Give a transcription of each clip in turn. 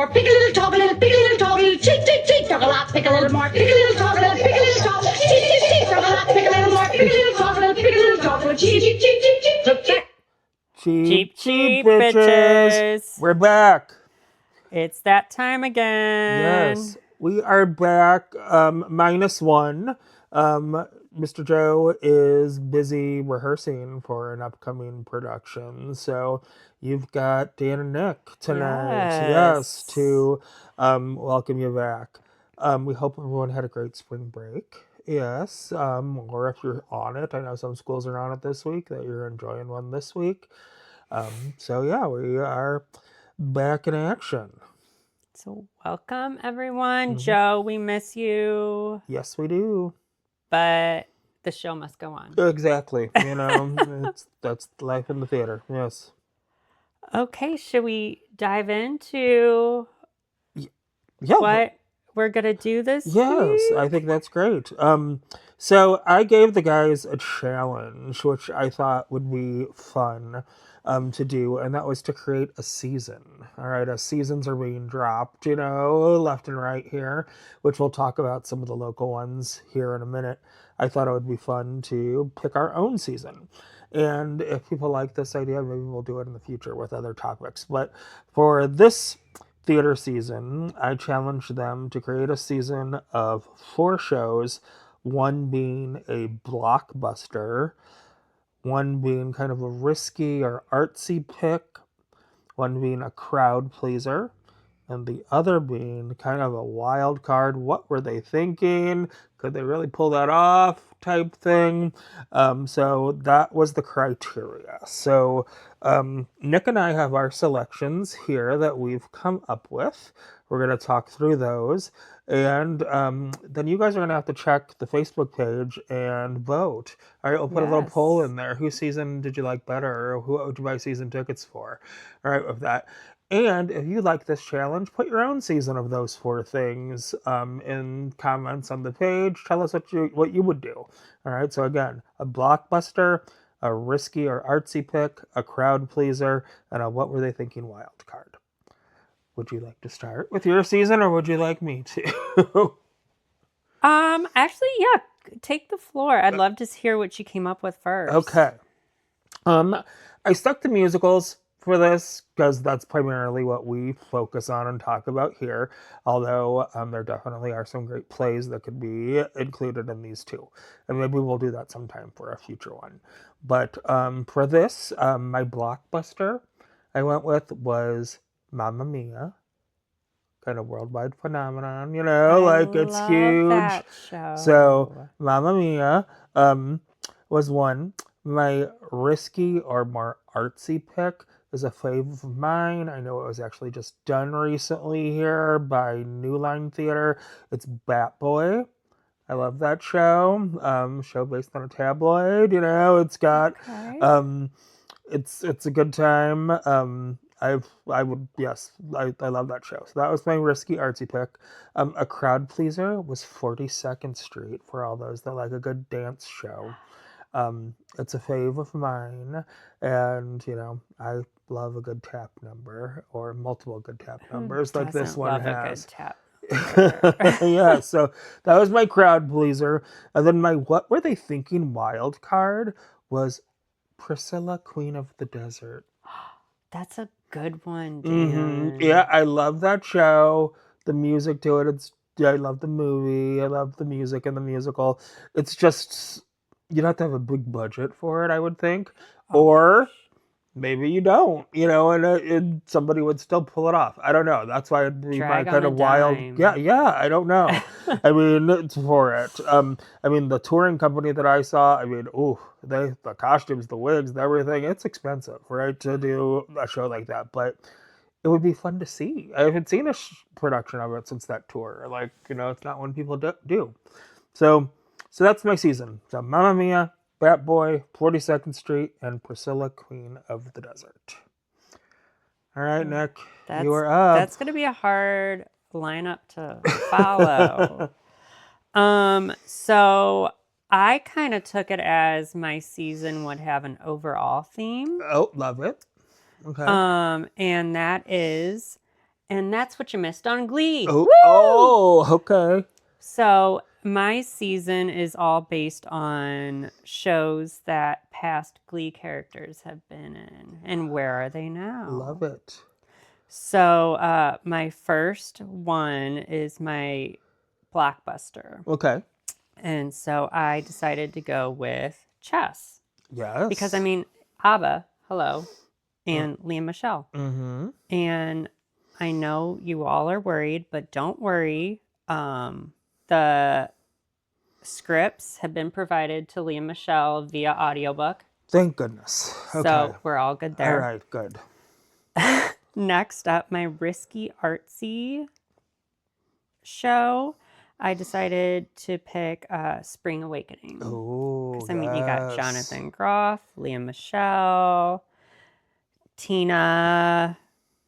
more, pick a little, talk a little, pick a little, talk a little, cheek, cheek, cheek, talk a lot, pick a little more, pick a little, talk a little, pick a little, talk, cheek, cheek, cheek, talk a lot, pick a little more, pick a little, talk a little, pick a little, talk a little, cheek, cheek, cheek, cheek, cheek, cheek, cheek. Cheap, cheap, bitches. We're back. It's that time again. Yes, we are back. -1. Mr. Joe is busy rehearsing for an upcoming production, so you've got Dan and Nick tonight. Yes, to welcome you back. We hope everyone had a great spring break. Yes, or if you're on it, I know some schools are on it this week, that you're enjoying one this week. So yeah, we are back in action. So welcome, everyone. Joe, we miss you. Yes, we do. But the show must go on. Exactly. That's life in the theater. Yes. Okay, should we dive into Yeah. what we're going to do this Yes, week? I think that's great. So I gave the guys a challenge, which I thought would be fun to do, and that was to create a season. All right, as seasons are being dropped, left and right here, which we'll talk about some of the local ones here in a minute. I thought it would be fun to pick our own season. And if people like this idea, maybe we'll do it in the future with other topics. But for this theater season, I challenged them to create a season of 4 shows, one being a blockbuster, one being kind of a risky or artsy pick, one being a crowd pleaser, and the other being kind of a wild card. What were they thinking? Could they really pull that off type thing? So that was the criteria. So Nick and I have our selections here that we've come up with. We're going to talk through those. And then you guys are going to have to check the Facebook page and vote. All right, we'll put a little poll in there. Whose season did you like better? Or who would you buy season tickets for? All right, with that. And if you like this challenge, put your own season of those 4 things in comments on the page. Tell us what you would do. All right, so again, a blockbuster, a risky or artsy pick, a crowd pleaser, and a what were they thinking wild card. Would you like to start with your season, or would you like me to? Actually, yeah, take the floor. I'd love to hear what you came up with first. Okay. I stuck to musicals for this because that's primarily what we focus on and talk about here, although there definitely are some great plays that could be included in these too, and maybe we'll do that sometime for a future one. But for this, my blockbuster I went with was Mamma Mia. Kind of worldwide phenomenon, it's huge. That show. So Mamma Mia was one. My risky or more artsy pick is a fave of mine. I know it was actually just done recently here by New Line Theater. It's Bat Boy. I love that show. Show based on a tabloid. It's got it's a good time. I love that show. So that was my risky artsy pick. A crowd pleaser was 42nd Street for all those that like a good dance show. It's a fave of mine, and I love a good tap number or multiple good tap numbers like this one has. A good tap. Yeah, so that was my crowd pleaser. And then my what were they thinking wild card was Priscilla, Queen of the Desert. That's a good one, Dan. Yeah, I love that show. The music to it, I love the movie. I love the music and the musical. It's just, you'd have to have a big budget for it, I would think. Or maybe you don't, and somebody would still pull it off. I don't know. That's why it'd be my kind of wild. Dime. Yeah, I don't know. I mean, it's for it. I mean, the touring company that I saw, the costumes, the wigs, everything, it's expensive, right, to do a show like that. But it would be fun to see. I haven't seen a production of it since that tour. It's not one people do. So that's my season. So Mamma Mia, Bat Boy, 42nd Street, and Priscilla, Queen of the Desert. All right, Nick, you are up. That's going to be a hard lineup to follow. So I kind of took it as my season would have an overall theme. Oh, love it. Okay. And that is And that's what you missed on Glee. Oh, Woo! Okay. So my season is all based on shows that past Glee characters have been in. And where are they now? Love it. So my first one is my blockbuster. Okay. And so I decided to go with Chess. Yes. Because, I mean, ABBA, hello, and Leah Michelle. Mm-hmm. And I know you all are worried, but don't worry. The scripts have been provided to Leah Michelle via audiobook. Thank goodness. Okay. So we're all good there. All right, good. Next up, my risky artsy show. I decided to pick Spring Awakening. Oh, because I mean, you got Jonathan Groff, Leah Michelle, Tina,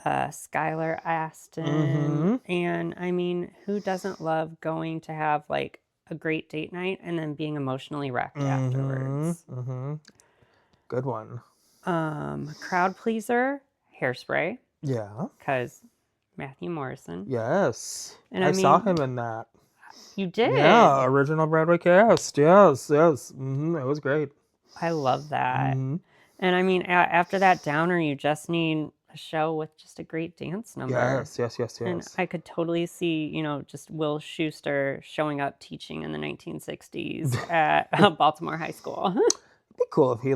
Skylar Astin, and I mean, who doesn't love going to have like a great date night and then being emotionally wrecked afterwards? Good one. Crowd pleaser, Hairspray, Yeah. because Matthew Morrison. Yes. And I saw him in that. You did? Yeah, original Broadway cast. Yes. It was great. I love that. And I mean, after that downer, you just need a show with just a great dance number. Yes. And I could totally see, just Will Schuester showing up teaching in the 1960s at Baltimore High School. It'd be cool if he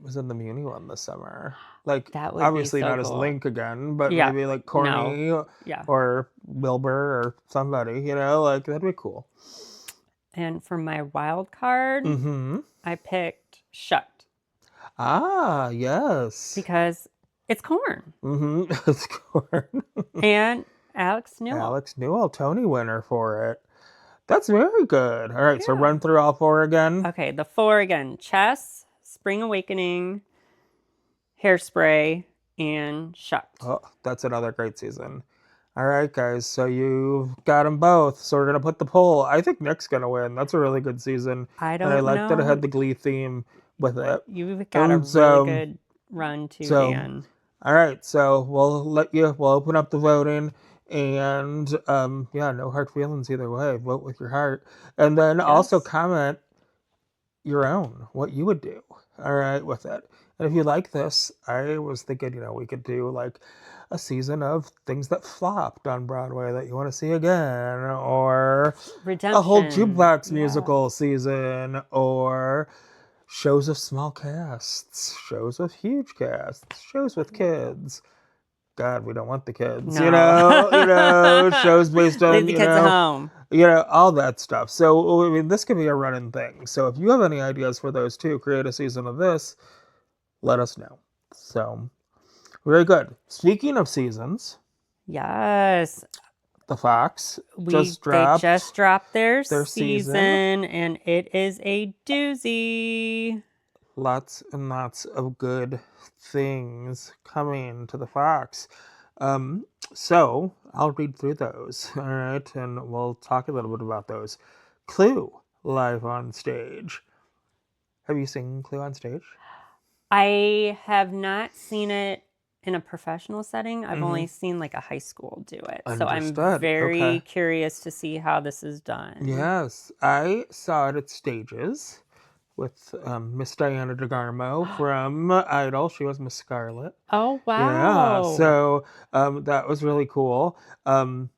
was in the Muni one this summer. That would obviously be so not as cool. Link again, but Yeah. maybe like Corny or Wilbur or somebody, that'd be cool. And for my wild card, I picked Shucked. Ah, yes. Because it's Corn. It's Corn. And Alex Newell. Alex Newell, Tony winner for it. That's very good. All right, so run through all four again. Okay, the four again. Chess, Spring Awakening, Hairspray, and Shucked. Oh, that's another great season. All right, guys, so you've got them both. So we're going to put the poll. I think Nick's going to win. That's a really good season. I don't know. And I like that it had the Glee theme with it. You've got a really good run too, Dan. All right, so we'll open up the voting. And no hard feelings either way. Vote with your heart. And then also comment your own, what you would do. All right, with it. And if you like this, I was thinking, we could do like a season of things that flopped on Broadway that you want to see again, or Redemption. A whole jukebox musical season, or shows of small casts, shows with huge casts, shows with kids. God, we don't want the kids, shows based on, leave the kids at home. All that stuff. So, I mean, this could be a running thing. So if you have any ideas for those too, create a season of this, let us know. So, very good. Speaking of seasons. Yes. The Fox just dropped. They just dropped their season, and it is a doozy. Lots and lots of good things coming to the Fox. So I'll read through those, all right, and we'll talk a little bit about those. Clue, live on stage. Have you seen Clue on stage? I have not seen it in a professional setting. I've only seen like a high school do it. Understood. So I'm very curious to see how this is done. Yes, I saw it at Stages with Miss Diana DeGarmo from Idol. She was Miss Scarlet. Oh, wow. Yeah, so that was really cool. And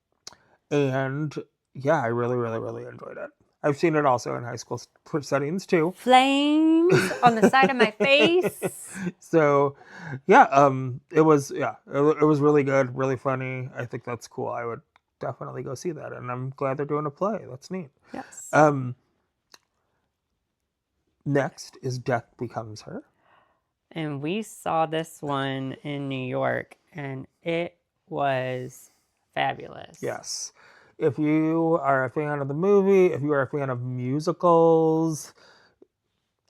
I really, really, really enjoyed it. I've seen it also in high school settings too. Flames on the side of my face. So, it was really good, really funny. I think that's cool. I would definitely go see that, and I'm glad they're doing a play. That's neat. Yes. Next is Death Becomes Her. And we saw this one in New York, and it was fabulous. Yes. If you are a fan of the movie, if you are a fan of musicals,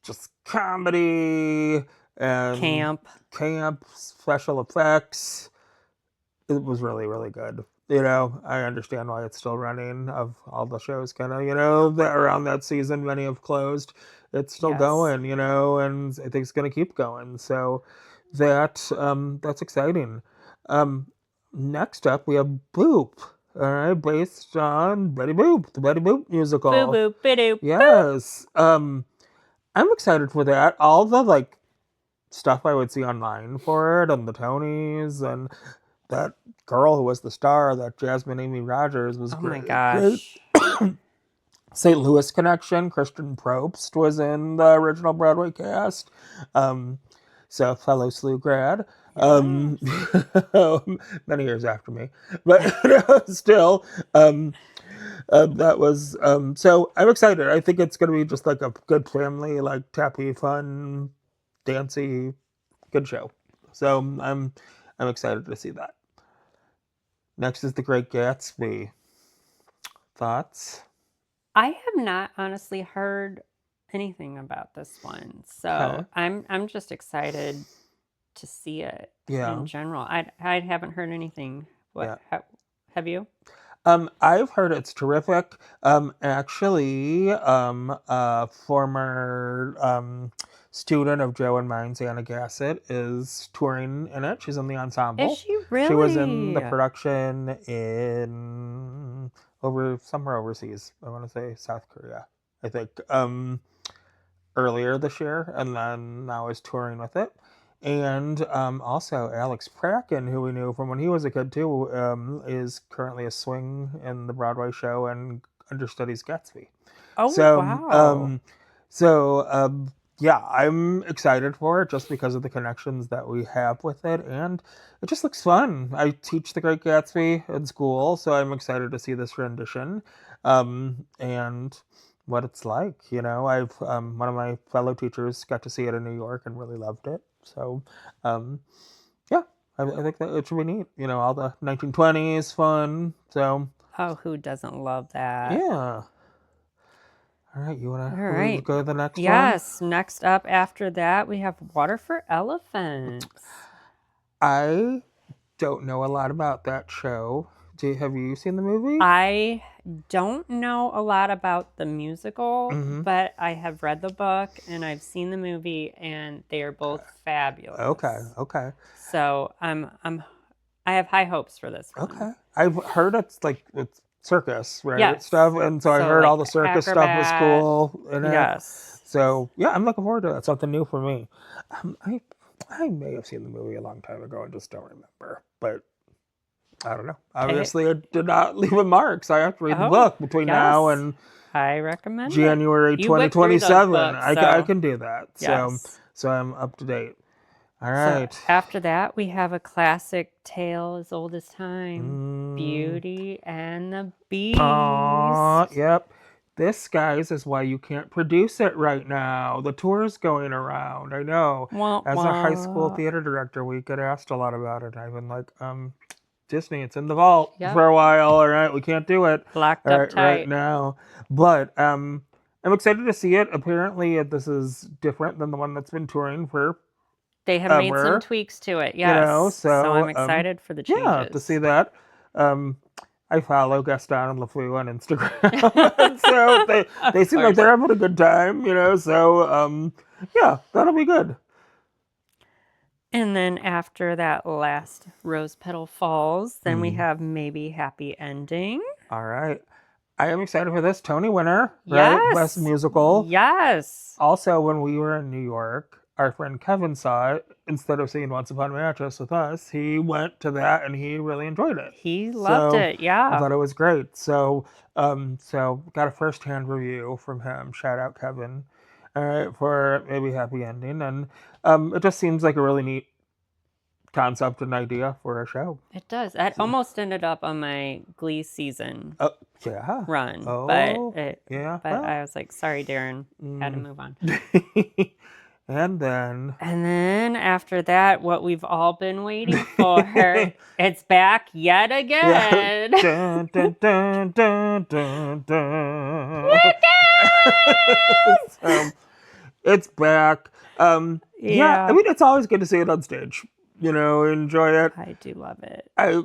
just comedy and camp, special effects, it was really, really good. I understand why it's still running. Of all the shows kind of, that around that season, many have closed. It's still going, and I think it's going to keep going. So that's exciting. next up we have Boop. All right, based on Betty Boop, the Betty Boop musical. Boo boo bidoo. Yes. I'm excited for that. All the like stuff I would see online for it, and the Tonys, and that girl who was the star, that Jasmine Amy Rogers, was Oh great. my gosh. Great. St. Louis connection. Christian Probst was in the original Broadway cast. So fellow SLU grad. Many years after me, but still, that was so I'm excited. I think it's gonna be just like a good family, like tappy, fun, dancy, good show. So I'm excited to see that. Next is The Great Gatsby. Thoughts? I have not honestly heard anything about this one. So Okay. I'm just excited to see it Yeah. in general. I haven't heard anything. Yeah. Have you? I've heard it's terrific. Actually, a former student of Joe and mine's, Anna Gassett, is touring in it. She's in the ensemble. Is she really? She was in the production somewhere overseas. I want to say South Korea, I think, earlier this year, and then now is touring with it. And also Alex Pracken, who we knew from when he was a kid too, is currently a swing in the Broadway show and understudies Gatsby. Oh, So, wow. Yeah, I'm excited for it just because of the connections that we have with it, and it just looks fun. I teach The Great Gatsby in school, so I'm excited to see this rendition, and what it's like. I've one of my fellow teachers got to see it in New York and really loved it. So, yeah, I think that it should be neat. All the 1920s fun. So, Oh, who doesn't love that? yeah. All right, you want All right. to go to the next one? Yes. Next up after that, we have Water for Elephants. I don't know a lot about that show. Have you seen the movie? I don't know a lot about the musical, Mhm. but I have read the book and I've seen the movie, and they are both fabulous. Okay. So I have high hopes for this one. Okay. I've heard it's circus, right? Yes. Stuff, and so I heard like all the circus stuff was cool in it. Yes. So yeah, I'm looking forward to that. Something new for me. I may have seen the movie a long time ago and just don't remember, but I don't know. Obviously, it did not leave a mark, so I have to read the book between now and I recommend January it. You went through those 2027. books, I can do that. Yes. So I'm up to date. All right. So after that, we have a classic tale as old as time, Beauty and the Beast. Yep. This, guys, is why you can't produce it right now. The tour's going around. I know. As a high school theater director, we get asked a lot about it. I've been like, Disney, it's in the vault for a while. All right, we can't do it Locked up tight right now. But I'm excited to see it. Apparently, this is different than the one that's been touring for. They have made some tweaks to it. Yes. So I'm excited for the changes. Yeah, to see that. I follow Gaston and LeFou on Instagram, so they seem like they're having a good time. So yeah, that'll be good. And then after that last Rose Petal Falls, then we have Maybe Happy Ending. All right. I am excited for this. Tony winner, right? Yes. Best musical. Yes. Also, when we were in New York, our friend Kevin saw it. Instead of seeing Once Upon a Mattress with us, he went to that and he really enjoyed it. He loved it, yeah. I thought it was great. So got a first-hand review from him. Shout out Kevin. All right, for Maybe Happy Ending. And it just seems like a really neat concept and idea for a show. It does. It almost ended up on my Glee season run. Oh, but yeah. But I was like, sorry, Darren. Had to move on. And then after that, what we've all been waiting for, it's back yet again. Dun, dun, dun, dun, dun, dun. It's back. Yeah, I mean, it's always good to see it on stage. Enjoy it. I do love it. I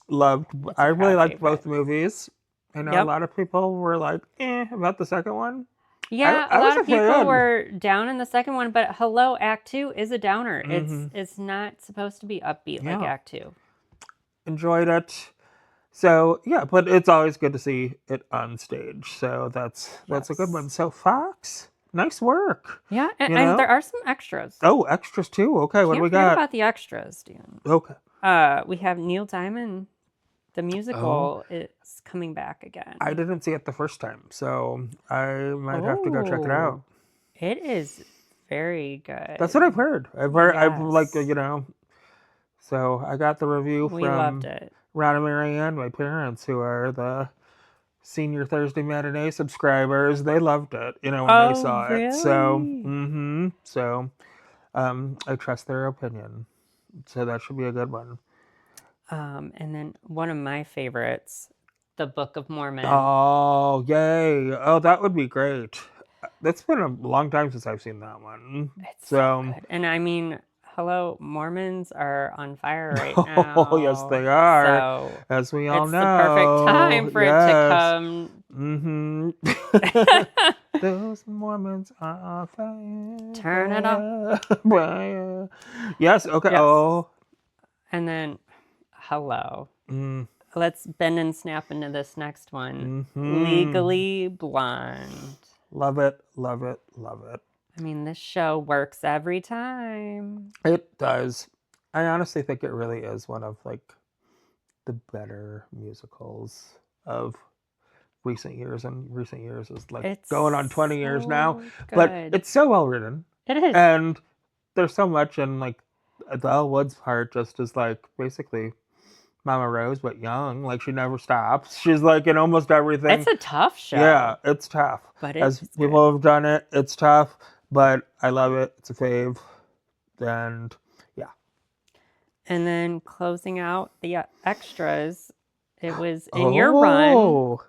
really liked both movies. I know a lot of people were like, about the second one. Yeah, a lot of people were down in the second one, but Hello, Act 2 is a downer. It's not supposed to be upbeat like Act 2. enjoyed it. So yeah, but it's always good to see it on stage. So that's a good one. Yes. So Fox, nice work. Yeah, You and there know? are some extras. Oh, extras too. Okay, what do Can't we forget got? about the extras, Dan. Okay. We have Neil Diamond, the Oh, musical, is coming back again. I didn't see it the first time, so I might have to go check it out. Oh, it is very That's what I've good. heard. I've like Yes, So I got the review we loved from it. Ron and Marianne, my parents, who are the senior Thursday matinee subscribers. They loved it, when they Oh, saw it. So, really? I trust their opinion. So that should be a good one. And then one of my favorites, The Book of Mormon. Oh, yay. Oh, that would be great. It's been a long time since I've seen that one. It's so So, good. And I mean, hello, Mormons are on fire right oh, yes, now. they are. So As we all it's the perfect time know. for it to Yes. come. Mm-hmm. Those Mormons are on fire. Turn it off. Fire. Yes, okay. Yes. Oh. And then, hello. Mm. Let's bend and snap into this next one. Mm-hmm. Legally Blonde. Love it, love it, love it. I mean, this show works every time. It does. I honestly think it really is one of like the better musicals of recent years, and recent years is like It's going on 20 years now. so But good. it's so well written. It is. And there's so much, and like the Elle Woods part just is like basically Mama Rose, but young. Like she never stops. She's like in almost everything. It's a tough show. Yeah, it's tough. But As it's people have done it, it's tough, but I love it. It's a fave. And yeah. And then closing out the extras, it was in your run, Oh,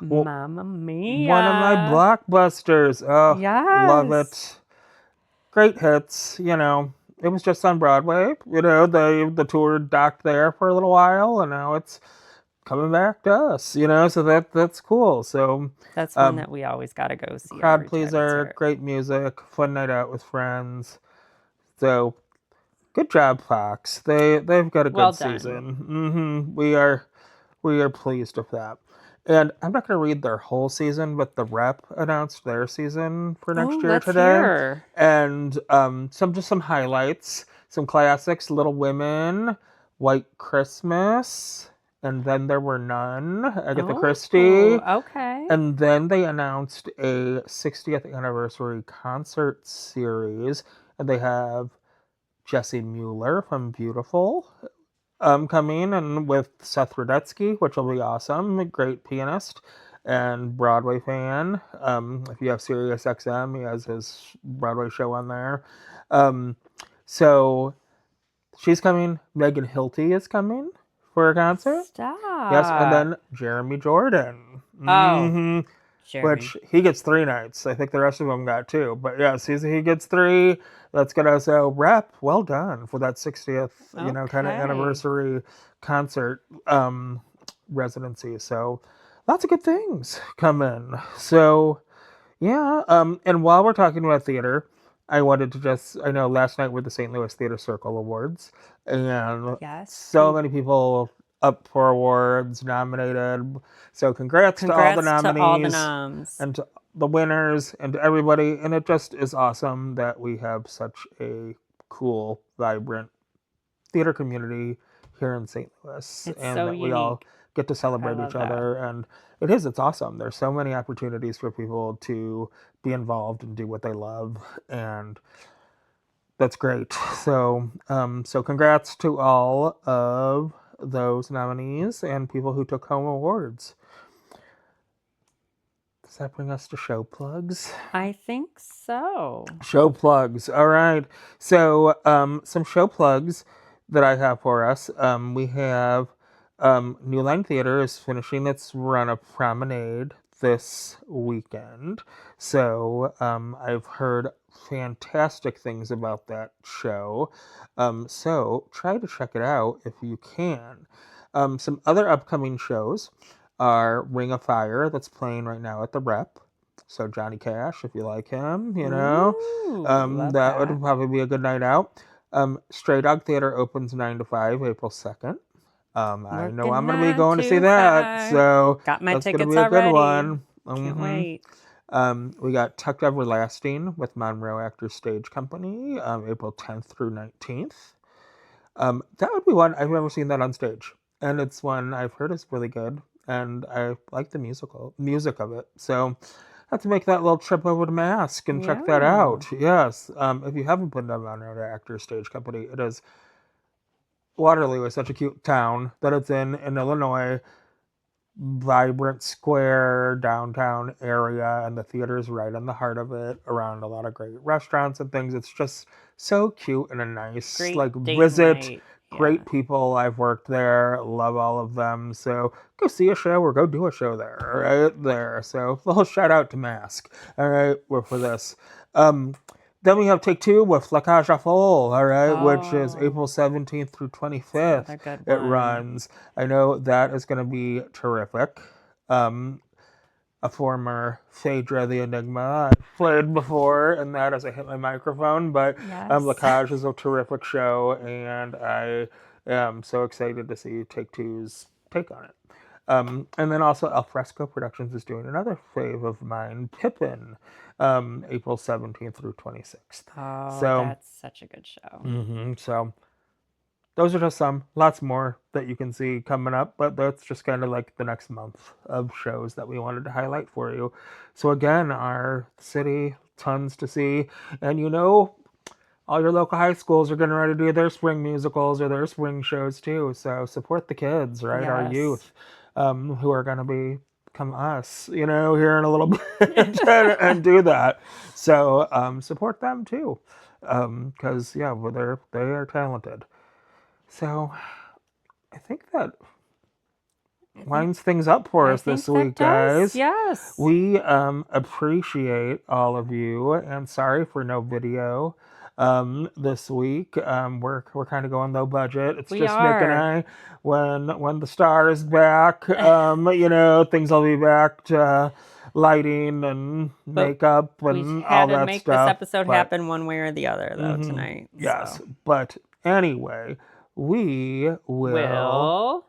well, Mamma Mia. one of my blockbusters. Oh, love Yes. it. Great hits, It was just on Broadway. The tour docked there for a little while, and now it's coming back to us, so that's cool. So That's one that we always got to go see. crowd every time it's pleaser, here. great music, fun night out with friends. So good job, Fox. They've got a good Well done. season. We are pleased with that. And I'm not going to read their whole season, but the Rep announced their season for next year let's today. hear. And some highlights, some classics: Little Women, White Christmas, and Then There Were None, Agatha Christie. Okay. And then they announced a 60th anniversary concert series, and they have Jessie Mueller from Beautiful coming, and with Seth Rudetsky, which will be awesome. A great pianist and Broadway fan. If you have Sirius XM, he has his Broadway show on there. So she's coming. Megan Hilty is coming for a concert. Stop. Yes, and then Jeremy Jordan. Jeremy. Which he gets 3 nights. I think the rest of them got 2. But yes, he gets 3. That's gonna Rep. Well done for that 60th, kind of Okay. anniversary concert residency. So lots of good things coming. So yeah. And while we're talking about theater, I wanted to I know last night were the St. Louis Theater Circle Awards, and Yes. so many people up for awards, nominated. So congrats to all the nominees, to all the noms. and to the winners, and to everybody. And it just is awesome that we have such a cool, vibrant theater community here in St. Louis, It's and so that we all unique. get to celebrate love each other. And it's awesome. There's so many opportunities for people to be involved and do what they love, and that's great. So so congrats to all of those nominees and people who took home awards. Does that bring us to show plugs? I think so. Show plugs. All right. So some show plugs that I have for us. We have New Line Theater is finishing its run of Promenade this weekend. So I've heard fantastic things about that show. So try to check it out if you can. Some other upcoming shows are Ring of Fire, that's playing right now at the Rep. So Johnny Cash, if you like him, Ooh, love that would probably be a good night out. Stray Dog Theater opens 9 to 5, April 2nd. I know Working I'm going to be 9 going to see to that, 5. so Got my that's going to tickets be a good already. one. Can't Mhm. wait. We got Tucked Everlasting with Monroe Actors Stage Company, April 10th through 19th. That would be one. I've never seen that on stage, and it's one I've heard is really good, and I like the music of it. So I have to make that little trip over to Mask and check that Yeah. out. Yes, if you haven't been to Monroe Actors Stage Company, it is Waterloo is such a cute town that it's in Illinois. Vibrant square downtown area, and the theater's right in the heart of it, around a lot of great restaurants and things. It's just so cute and a nice Great like date visit. night. Great Yeah. people. I've worked there, love all of them. So go see a show or go do a show there, right there. So a little shout out to Mask. All right, we're for this. Then we have Take Two with La Cage aux Folles, all right, which is Oh, April 17th through it's 25th. another good It one. runs. I know that is going to be terrific. A former Phaedra the Enigma I played before, and that as I hit my microphone, but Yes. La Cage is a terrific show, and I am so excited to see Take Two's take on it. And then also Alfresco Productions is doing another fave of mine, Pippin, April 17th through 26th. Oh, So, that's such a good show. so those are just some, lots more that you can see coming up, but that's just kind of like the next month of shows that we wanted to highlight for you. So again, our city, tons to see, and all your local high schools are getting ready to do their spring musicals or their spring shows too. So support the kids, right? Our Yes. youth, who are going to become us, here in a little bit, and do that. So support them too, because they are talented. So I think that winds things up for us this week, guys. Yes. We appreciate all of you, and sorry for no video this week. We're kind of going low budget. It's We just Nick and are. I. When the star is back, things will be back to lighting and makeup We and had all to that make stuff. this episode but- happen one way or the other, though, tonight. Yes, So. but anyway, we will Will